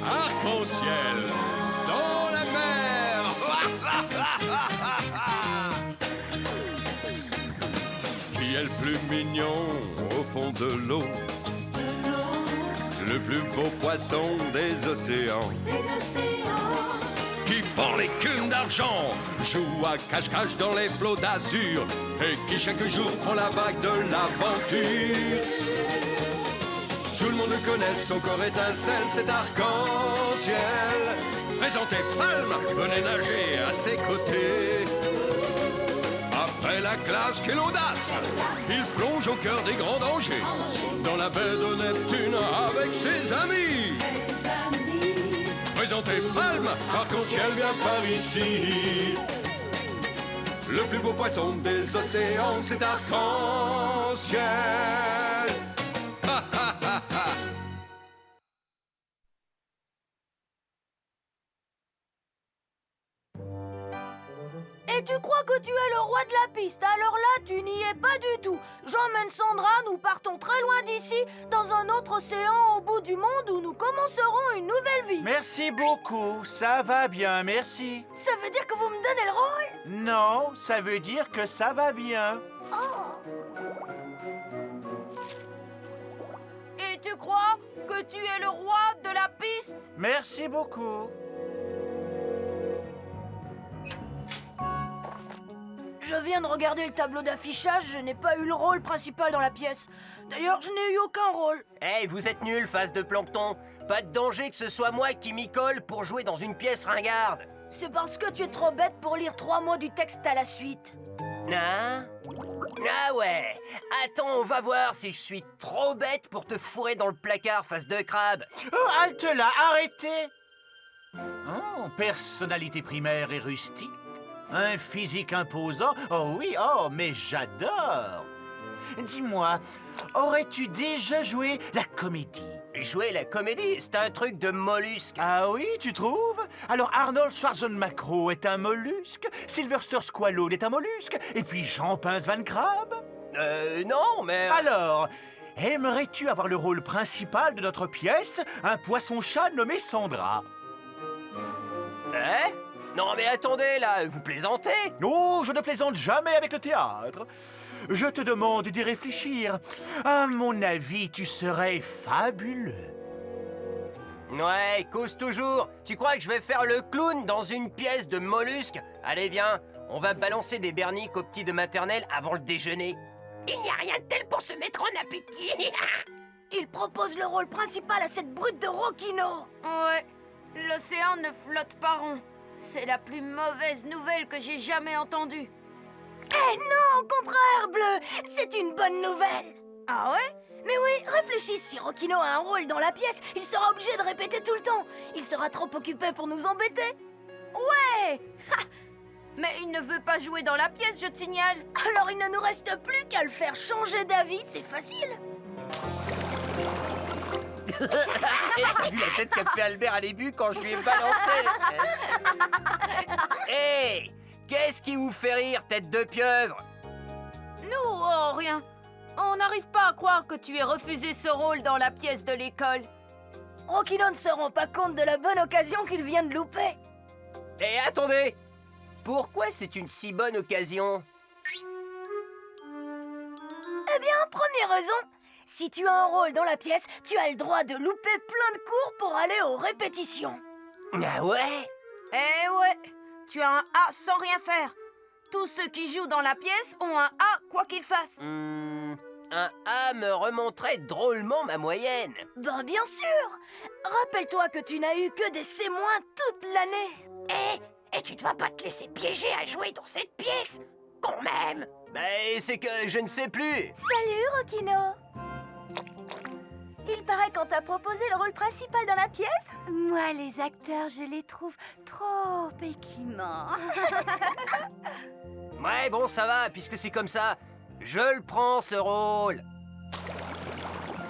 Arc-en-ciel dans la mer. Qui est le plus mignon au fond de l'eau? Le plus beau poisson des océans. Qui fend l'écume d'argent, joue à cache-cache dans les flots d'azur, et qui chaque jour prend la vague de l'aventure. Tout le monde le connaît, son corps étincelle, c'est arc-en-ciel. Présentez Palme, venez nager à ses côtés. Après la classe, quelle audace! Il plonge au cœur des grands dangers, dans la baie de Neptune avec ses amis. Présentez Palme, arc-en-ciel vient par ici. Le plus beau poisson des océans, c'est arc-en-ciel. Et tu crois que tu es le roi de la piste? Alors là, tu n'y es pas du tout. J'emmène Sandra, nous partons très loin d'ici, dans un autre océan au bout du monde où nous commencerons une nouvelle vie. Merci beaucoup, ça va bien, merci. Ça veut dire que vous me donnez le rôle? Non, ça veut dire que ça va bien. Et tu crois que tu es le roi de la piste? Merci beaucoup. Je viens de regarder le tableau d'affichage, je n'ai pas eu le rôle principal dans la pièce. D'ailleurs, je n'ai eu aucun rôle. Hey, vous êtes nuls, face de plancton. Pas de danger que ce soit moi qui m'y colle pour jouer dans une pièce ringarde. C'est parce que tu es trop bête pour lire 3 mots du texte à la suite. Hein? Ah ouais. Attends, on va voir si je suis trop bête pour te fourrer dans le placard, face de crabe. Oh, halte là, arrêtez! Oh, personnalité primaire et rustique. Un physique imposant. Oh oui, oh, mais j'adore. Dis-moi, aurais-tu déjà joué la comédie? Jouer la comédie, c'est un truc de mollusque. Ah oui, tu trouves? Alors Arnold Schwarzenegger est un mollusque, Sylvester Stallone est un mollusque, et puis Jean Pince Van Crabbe? Non, mais... Alors, aimerais-tu avoir le rôle principal de notre pièce, un poisson-chat nommé Sandra? Hein? Non, mais attendez, là, vous plaisantez? Oh, je ne plaisante jamais avec le théâtre. Je te demande d'y réfléchir. À mon avis, tu serais fabuleux. Ouais, cause toujours. Tu crois que je vais faire le clown dans une pièce de mollusque? Allez, viens, on va balancer des berniques aux petits de maternelle avant le déjeuner. Il n'y a rien de tel pour se mettre en appétit. Il propose le rôle principal à cette brute de Rocchino. Ouais, l'océan ne flotte pas rond. C'est la plus mauvaise nouvelle que j'ai jamais entendue. Eh non, au contraire, Bleu, c'est une bonne nouvelle. Ah ouais? Mais oui, réfléchis, si Rocchino a un rôle dans la pièce, il sera obligé de répéter tout le temps. Il sera trop occupé pour nous embêter. Ouais. Ha. Mais il ne veut pas jouer dans la pièce, je te signale. Alors il ne nous reste plus qu'à le faire changer d'avis, c'est facile. T'as vu la tête qu'a fait Albert au début quand je lui ai balancé? Hé! Qu'est-ce qui vous fait rire, tête de pieuvre? Nous, oh, rien. On n'arrive pas à croire que tu aies refusé ce rôle dans la pièce de l'école. Rocchino ne se rend pas compte de la bonne occasion qu'il vient de louper. Et attendez! Pourquoi c'est une si bonne occasion? Eh bien, première raison, si tu as un rôle dans la pièce, tu as le droit de louper plein de cours pour aller aux répétitions. Ah ouais? Eh ouais, tu as un A sans rien faire. Tous ceux qui jouent dans la pièce ont un A quoi qu'ils fassent. Un A me remonterait drôlement ma moyenne. Ben bien sûr. Rappelle-toi que tu n'as eu que des C- toute l'année. Et tu ne vas pas te laisser piéger à jouer dans cette pièce, quand même. Mais c'est que je ne sais plus. Salut, Rocchino. Il paraît qu'on t'a proposé le rôle principal dans la pièce. Moi, les acteurs, je les trouve trop équinants. Ouais, bon, ça va, puisque c'est comme ça. Je le prends, ce rôle.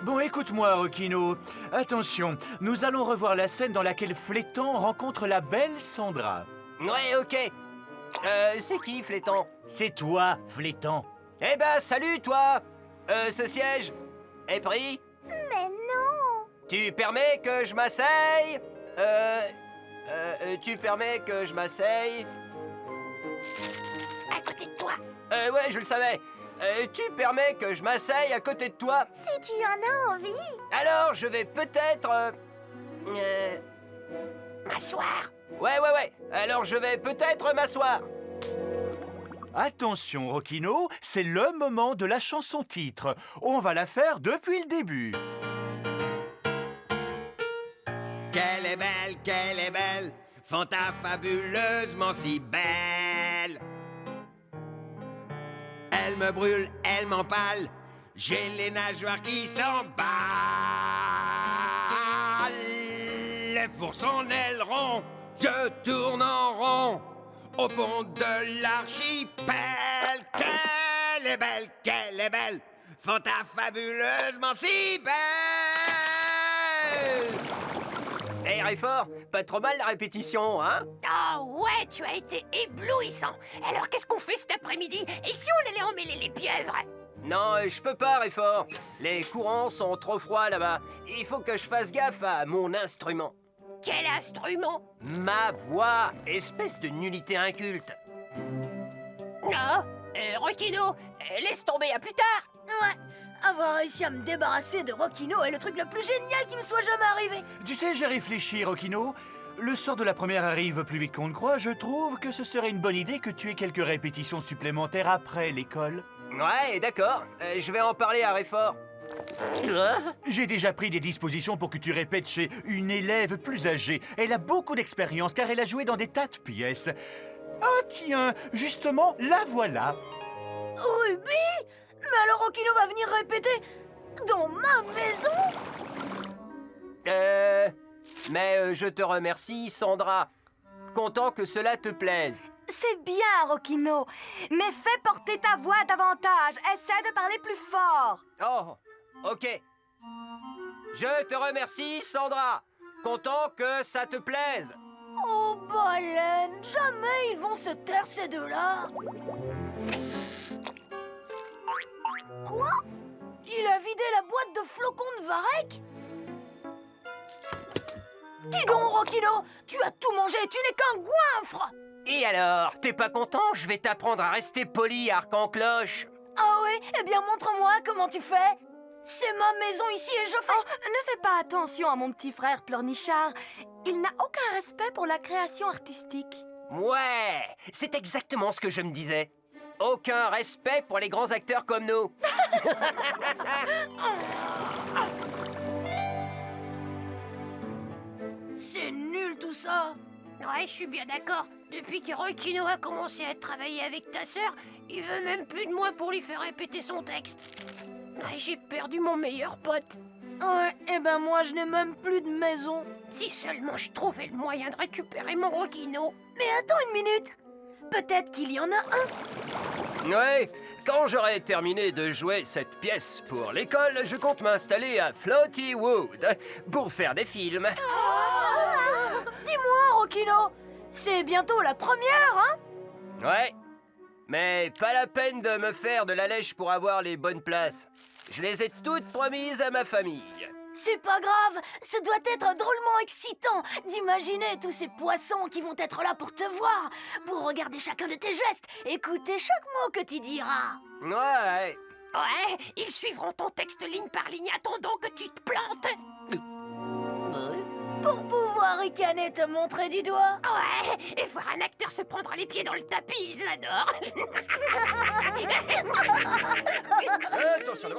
Bon, écoute-moi, Rocchino. Attention, nous allons revoir la scène dans laquelle Flétan rencontre la belle Sandra. Ouais, ok. C'est qui, Flétan? C'est toi, Flétan. Eh ben, salut, toi. Ce siège est pris? Mais non! Tu permets que je m'asseye? Tu permets que je m'asseye? À côté de toi. Ouais, je le savais. Tu permets que je m'asseye à côté de toi? Si tu en as envie. Alors, je vais peut-être... M'asseoir. Ouais. Alors, je vais peut-être m'asseoir. Attention, Rocchino, c'est le moment de la chanson-titre. On va la faire depuis le début. Qu'elle est belle, Fanta fabuleusement si belle. Elle me brûle, elle m'empale, j'ai les nageoires qui s'emballent. Pour son aileron, je tourne en rond au fond de l'archipel. Qu'elle est belle, Fanta fabuleusement si belle. Hey, Rayfort, pas trop mal la répétition, hein? Ah ouais, tu as été éblouissant. Alors qu'est-ce qu'on fait cet après-midi? Et si on allait emmêler les pieuvres? Non, je peux pas, Rayfort. Les courants sont trop froids là-bas. Il faut que je fasse gaffe à mon instrument. Quel instrument? Ma voix, espèce de nullité inculte. Non, Rocchino, laisse tomber, à plus tard. Ouais, avoir réussi à me débarrasser de Rocchino est le truc le plus génial qui me soit jamais arrivé. Tu sais, j'ai réfléchi, Rocchino. Le sort de la première arrive plus vite qu'on ne croit. Je trouve que ce serait une bonne idée que tu aies quelques répétitions supplémentaires après l'école. Ouais, d'accord. Je vais en parler à Rayfort. J'ai déjà pris des dispositions pour que tu répètes chez une élève plus âgée. Elle a beaucoup d'expérience car elle a joué dans des tas de pièces. Ah tiens, justement, la voilà. Ruby? Mais alors Rocchino va venir répéter dans ma maison? Mais je te remercie, Sandra. Content que cela te plaise. C'est bien, Rocchino. Mais fais porter ta voix davantage. Essaie de parler plus fort. Oh, ok. Je te remercie, Sandra. Content que ça te plaise. Oh, baleine, jamais ils vont se taire ces deux-là. Quoi? Il a vidé la boîte de flocons de Varek? Dis donc, Rocchino, tu as tout mangé, tu n'es qu'un goinfre. Et alors, t'es pas content? Je vais t'apprendre à rester poli, Arc-en-Cloche. Ah oui? Eh bien, montre-moi comment tu fais. C'est ma maison ici et je fais... Oh, ne fais pas attention à mon petit frère Pleurnichard. Il n'a aucun respect pour la création artistique. Ouais, c'est exactement ce que je me disais. Aucun respect pour les grands acteurs comme nous. C'est nul tout ça. Ouais, je suis bien d'accord. Depuis que Rocchino a commencé à travailler avec ta sœur, il veut même plus de moi pour lui faire répéter son texte. Ouais, j'ai perdu mon meilleur pote. Ouais, et ben moi je n'ai même plus de maison. Si seulement je trouvais le moyen de récupérer mon Rocchino. Mais attends une minute. Peut-être qu'il y en a un. Ouais, quand j'aurai terminé de jouer cette pièce pour l'école, je compte m'installer à Floatywood pour faire des films. Dis-moi, Rocchino, c'est bientôt la première, hein? Ouais, mais pas la peine de me faire de la lèche pour avoir les bonnes places. Je les ai toutes promises à ma famille. C'est pas grave, ça doit être drôlement excitant d'imaginer tous ces poissons qui vont être là pour te voir, pour regarder chacun de tes gestes, écouter chaque mot que tu diras. Ouais. Ouais, ils suivront ton texte ligne par ligne, attendant que tu te plantes. Pour pouvoir ricaner, te montrer du doigt. Ouais, et voir un acteur se prendre les pieds dans le tapis, ils adorent. Attention,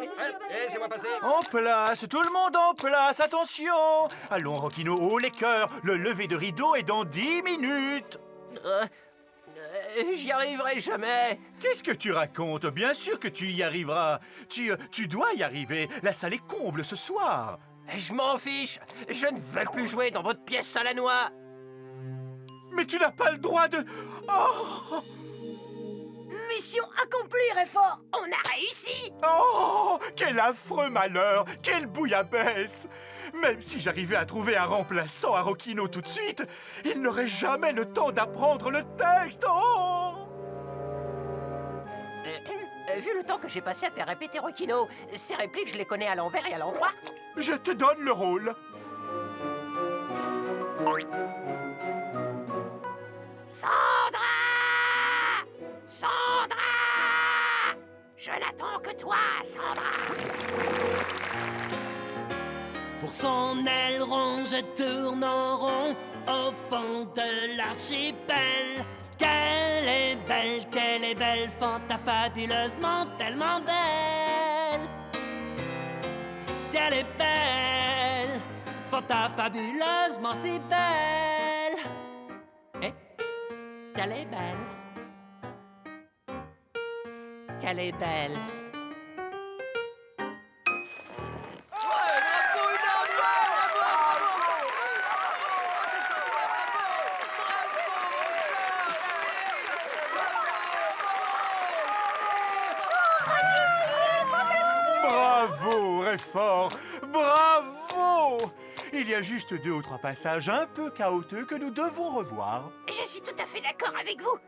laissez-moi passer. En place, tout le monde en place, attention. Allons, Rocchino, haut les cœurs. Le lever de rideau est dans 10 minutes. J'y arriverai jamais. Qu'est-ce que tu racontes? Bien sûr que tu y arriveras. Tu dois y arriver. La salle est comble ce soir. Je m'en fiche. Je ne veux plus jouer dans votre pièce à la noix. Mais tu n'as pas le droit de... Oh! Mission accomplie, Rayfort. On a réussi. Oh! Quel affreux malheur! Quelle bouillabaisse! Même si j'arrivais à trouver un remplaçant à Rocchino tout de suite, il n'aurait jamais le temps d'apprendre le texte! Oh! vu le temps que j'ai passé à faire répéter Rocchino, ces répliques, je les connais à l'envers et à l'endroit. Je te donne le rôle. Sandra! Sandra! Je n'attends que toi, Sandra! Pour son aileron, je tourne en rond au fond de l'archipel. Qu'elle est belle, fantafabuleusement tellement belle. Qu'elle est belle, fantafabuleusement si belle. Eh? Qu'elle est belle. Qu'elle est belle. Bravo, Réfort. Bravo. Il y a juste 2 ou 3 passages un peu chaotiques que nous devons revoir. Je suis tout à fait d'accord avec vous.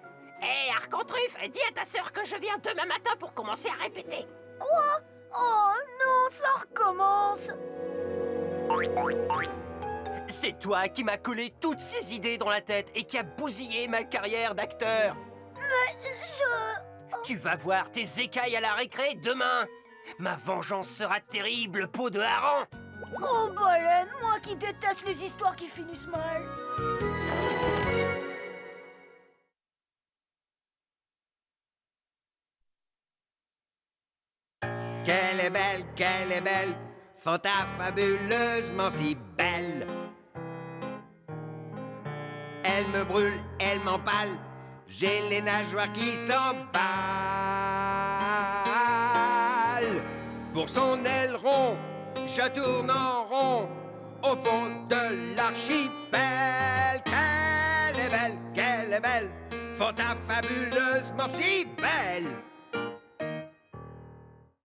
Hé, Arcantruffe, dis à ta sœur que je viens demain matin pour commencer à répéter. Quoi? Oh non, ça recommence. C'est toi qui m'as collé toutes ces idées dans la tête et qui a bousillé ma carrière d'acteur. Tu vas voir tes écailles à la récré demain. Ma vengeance sera terrible, peau de hareng. Oh, Baleine, moi qui déteste les histoires qui finissent mal. Qu'elle est belle, fantafabuleusement si belle. Elle me brûle, elle m'empale, j'ai les nageoires qui s'emballent. Pour son aileron, je tourne en rond au fond de l'archipel. Qu'elle est belle, fantafabuleusement si belle.